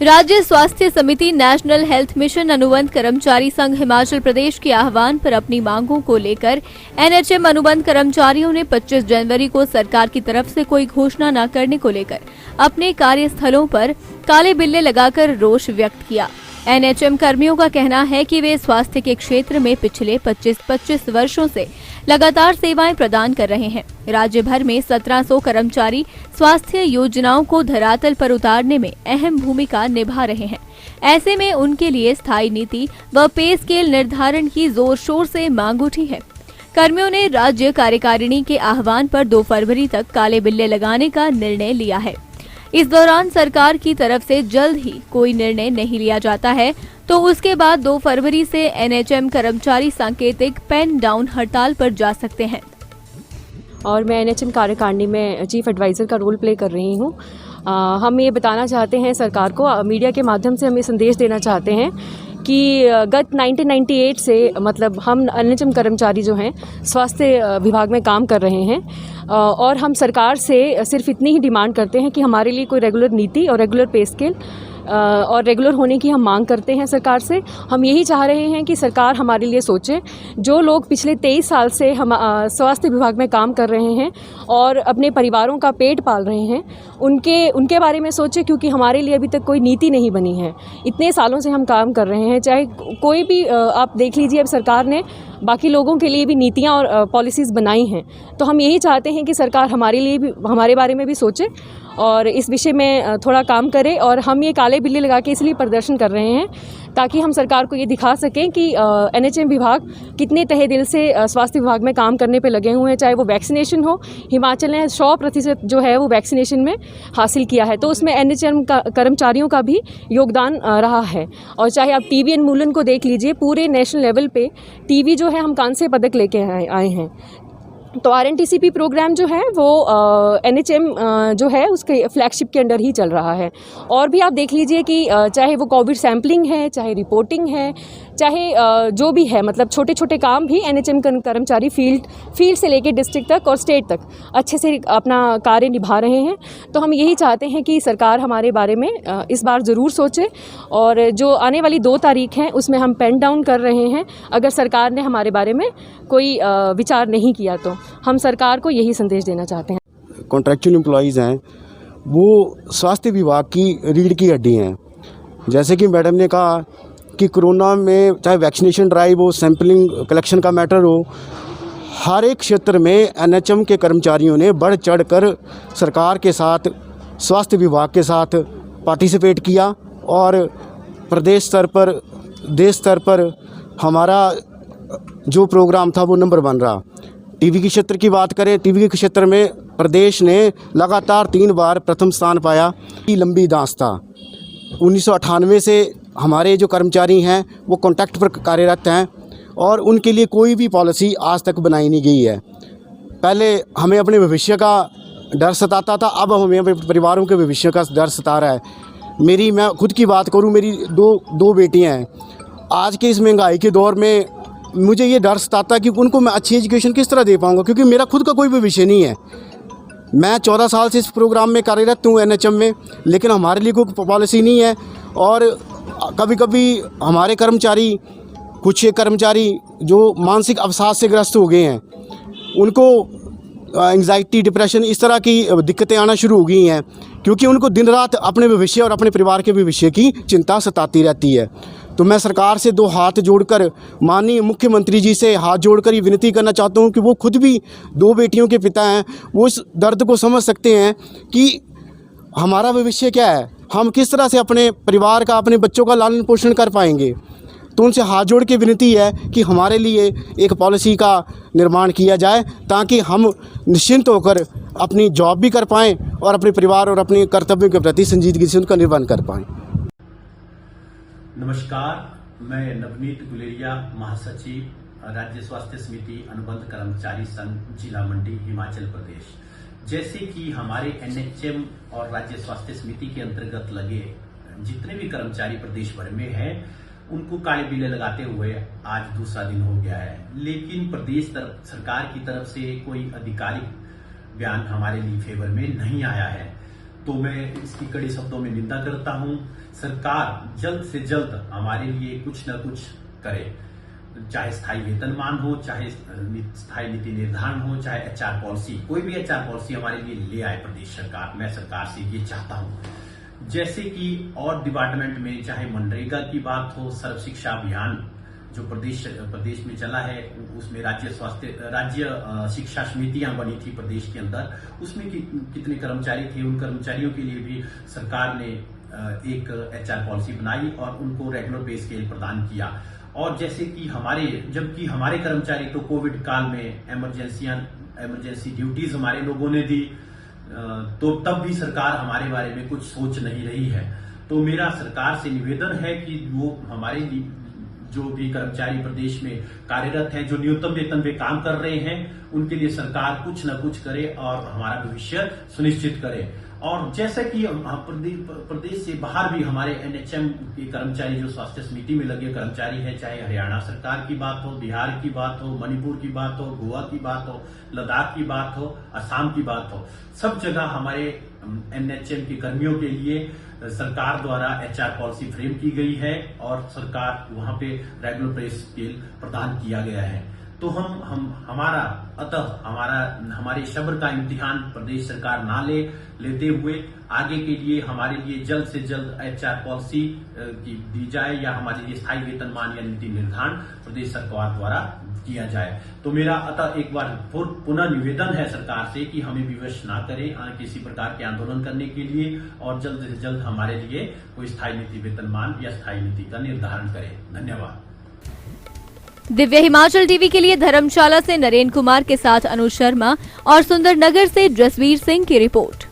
राज्य स्वास्थ्य समिति नेशनल हेल्थ मिशन अनुबंध कर्मचारी संघ हिमाचल प्रदेश के आह्वान पर अपनी मांगों को लेकर एनएचएम अनुबंध कर्मचारियों ने 25 जनवरी को सरकार की तरफ से कोई घोषणा न करने को लेकर अपने कार्यस्थलों पर काले बिल्ले लगाकर रोष व्यक्त किया। एनएचएम कर्मियों का कहना है कि वे स्वास्थ्य के क्षेत्र में पिछले 25 वर्षों से लगातार सेवाएं प्रदान कर रहे हैं। राज्य भर में 1700 कर्मचारी स्वास्थ्य योजनाओं को धरातल पर उतारने में अहम भूमिका निभा रहे हैं। ऐसे में उनके लिए स्थायी नीति व पे स्केल निर्धारण की जोर शोर से मांग उठी है। कर्मियों ने राज्य कार्यकारिणी के आह्वान पर 2 फरवरी तक काले बिल्ले लगाने का निर्णय लिया है। इस दौरान सरकार की तरफ से जल्द ही कोई निर्णय नहीं लिया जाता है तो उसके बाद 2 फरवरी से एनएचएम कर्मचारी सांकेतिक पेन डाउन हड़ताल पर जा सकते हैं। और मैं एनएचएम कार्यकारिणी में चीफ एडवाइज़र का रोल प्ले कर रही हूँ। हम ये बताना चाहते हैं सरकार को, मीडिया के माध्यम से हम ये संदेश देना चाहते हैं कि गत 1998 से मतलब हम एनएचएम कर्मचारी जो हैं स्वास्थ्य विभाग में काम कर रहे हैं और हम सरकार से सिर्फ इतनी ही डिमांड करते हैं कि हमारे लिए कोई रेगुलर नीति और रेगुलर पे स्केल और रेगुलर होने की हम मांग करते हैं सरकार से। हम यही चाह रहे हैं कि सरकार हमारे लिए सोचे। जो लोग पिछले 23 साल से हम स्वास्थ्य विभाग में काम कर रहे हैं और अपने परिवारों का पेट पाल रहे हैं, उनके बारे में सोचे, क्योंकि हमारे लिए अभी तक कोई नीति नहीं बनी है। इतने सालों से हम काम कर रहे हैं, चाहे कोई भी आप देख लीजिए, अब सरकार ने बाकी लोगों के लिए भी नीतियाँ और पॉलिसीज़ बनाई हैं। तो हम यही चाहते हैं कि सरकार हमारे लिए भी, हमारे बारे में भी सोचे और इस विषय में थोड़ा काम करे। और हम ये काले बिल्ले लगा के इसलिए प्रदर्शन कर रहे हैं ताकि हम सरकार को ये दिखा सकें कि एनएचएम विभाग कितने तहे दिल से स्वास्थ्य विभाग में काम करने पे लगे हुए हैं। चाहे वो वैक्सीनेशन हो, हिमाचल ने 100% जो है वो वैक्सीनेशन में हासिल किया है, तो उसमें एनएचएम कर्मचारियों का भी योगदान रहा है। और चाहे आप टीबी उन्मूलन को देख लीजिए, पूरे नेशनल लेवल पे टीबी जो है हम कांस्य पदक लेके आए हैं। तो आरएनटीसीपी प्रोग्राम जो है वो एनएचएम जो है उसके फ्लैगशिप के अंडर ही चल रहा है। और भी आप देख लीजिए कि चाहे वो कोविड सैम्पलिंग है, चाहे रिपोर्टिंग है, चाहे जो भी है, मतलब छोटे छोटे काम भी एनएचएम कर्मचारी फील्ड से लेके डिस्ट्रिक्ट तक और स्टेट तक अच्छे से अपना कार्य निभा रहे हैं। तो हम यही चाहते हैं कि सरकार हमारे बारे में इस बार ज़रूर सोचे और जो आने वाली 2 तारीख हैं उसमें हम पेन डाउन कर रहे हैं। अगर सरकार ने हमारे बारे में कोई विचार नहीं किया तो हम सरकार को यही संदेश देना चाहते हैं। कॉन्ट्रैक्चुअल एम्प्लॉइज़ हैं वो स्वास्थ्य विभाग की रीढ़ की हड्डी हैं। जैसे कि मैडम ने कहा कि कोरोना में चाहे वैक्सीनेशन ड्राइव हो, सैम्पलिंग कलेक्शन का मैटर हो, हर एक क्षेत्र में एनएचएम के कर्मचारियों ने बढ़ चढ़ कर सरकार के साथ, स्वास्थ्य विभाग के साथ पार्टिसिपेट किया और प्रदेश स्तर पर, देश स्तर पर हमारा जो प्रोग्राम था वो नंबर 1 रहा। टीबी के क्षेत्र की बात करें, टीबी के क्षेत्र में प्रदेश ने लगातार 3 बार प्रथम स्थान पाया। ये लंबी दास्तां 1998 से हमारे जो कर्मचारी हैं वो कॉन्ट्रैक्ट पर कार्यरत हैं और उनके लिए कोई भी पॉलिसी आज तक बनाई नहीं गई है। पहले हमें अपने भविष्य का डर सताता था, अब हमें अपने परिवारों के भविष्य का डर सता रहा है। मैं खुद की बात करूं, मेरी दो बेटियां हैं। आज के इस महंगाई के दौर में मुझे ये डर सताता कि उनको मैं अच्छी एजुकेशन किस तरह दे पाऊँगा, क्योंकि मेरा खुद का कोई भी विषय नहीं है। मैं 14 साल से इस प्रोग्राम में कार्यरत हूँ एनएचएम में, लेकिन हमारे लिए कोई पॉलिसी नहीं है। और कभी कभी हमारे कर्मचारी, कुछ कर्मचारी जो मानसिक अवसाद से ग्रस्त हो गए हैं, उनको एंग्जाइटी, डिप्रेशन, इस तरह की दिक्कतें आना शुरू हो गई हैं, क्योंकि उनको दिन रात अपने भविष्य और अपने परिवार के भविष्य की चिंता सताती रहती है। तो मैं सरकार से 2 हाथ जोड़कर, माननीय मुख्यमंत्री जी से हाथ जोड़कर ये विनती करना चाहता हूँ कि वो खुद भी 2 बेटियों के पिता हैं, वो इस दर्द को समझ सकते हैं कि हमारा भविष्य क्या है, हम किस तरह से अपने परिवार का, अपने बच्चों का लालन पोषण कर पाएंगे। तो उनसे हाथ जोड़ के विनती है कि हमारे लिए एक पॉलिसी का निर्माण किया जाए ताकि हम निश्चिंत होकर अपनी जॉब भी कर पाएँ और अपने परिवार और अपने कर्तव्यों के प्रति संजीदगी से उनका निर्वहन कर पाएँ। नमस्कार, मैं नवनीत गुलेरिया, महासचिव, राज्य स्वास्थ्य समिति अनुबंध कर्मचारी संघ, जिला मंडी, हिमाचल प्रदेश। जैसे कि हमारे एनएचएम और राज्य स्वास्थ्य समिति के अंतर्गत लगे जितने भी कर्मचारी प्रदेश भर में हैं, उनको काले बिल्ले लगाते हुए आज दूसरा दिन हो गया है, लेकिन प्रदेश सरकार की तरफ से कोई आधिकारिक बयान हमारे लिए फेवर में नहीं आया है। तो मैं इसकी कड़े शब्दों में निंदा करता हूं। सरकार जल्द से जल्द हमारे लिए कुछ न कुछ करे, चाहे स्थायी वेतनमान हो, चाहे स्थायी नीति निर्धारण हो, चाहे एचआर पॉलिसी, कोई भी एचआर पॉलिसी हमारे लिए ले आए प्रदेश सरकार। मैं सरकार से ये चाहता हूं। जैसे कि और डिपार्टमेंट में चाहे मनरेगा की बात हो, सर्व शिक्षा अभियान जो प्रदेश में चला है, उसमें राज्य शिक्षा समितियां बनी थी प्रदेश के अंदर, उसमें कितने कर्मचारी थे, उन कर्मचारियों के लिए भी सरकार ने एक एचआर पॉलिसी बनाई और उनको रेगुलर पे स्केल प्रदान किया। और जैसे कि जबकि हमारे कर्मचारी तो कोविड काल में इमरजेंसी ड्यूटीज हमारे लोगों ने दी, तो तब भी सरकार हमारे बारे में कुछ सोच नहीं रही है। तो मेरा सरकार से निवेदन है कि वो हमारे जो भी कर्मचारी प्रदेश में कार्यरत हैं, जो न्यूनतम वेतन पे काम कर रहे हैं, उनके लिए सरकार कुछ न कुछ करे और हमारा भविष्य सुनिश्चित करे। और जैसे कि प्रदेश से बाहर भी हमारे एनएचएम के कर्मचारी जो स्वास्थ्य समिति में लगे कर्मचारी हैं, चाहे हरियाणा सरकार की बात हो, बिहार की बात हो, मणिपुर की बात हो, गोवा की बात हो, लद्दाख की बात हो, असम की बात हो, सब जगह हमारे एनएचएम के कर्मियों के लिए सरकार द्वारा एचआर पॉलिसी फ्रेम की गई है और सरकार वहां पे रेगुलर पे स्केल प्रदान किया गया है। तो हमारे सब्र का इम्तिहान प्रदेश सरकार ना लेते हुए आगे के लिए हमारे लिए जल्द से जल्द एचआर पॉलिसी दी जाए या हमारे लिए स्थायी वेतनमान या नीति निर्धारण प्रदेश सरकार द्वारा किया जाए। तो मेरा एक बार पुनः निवेदन है सरकार से कि हमें विवश ना करें किसी प्रकार के आंदोलन करने के लिए और जल्द से जल्द हमारे लिए कोई स्थायी नीति वेतनमान या स्थायी नीति का निर्धारण करें। धन्यवाद। दिव्य हिमाचल टीवी के लिए धर्मशाला से नरेंद्र कुमार के साथ अनु शर्मा और सुंदरनगर से जसवीर सिंह की रिपोर्ट।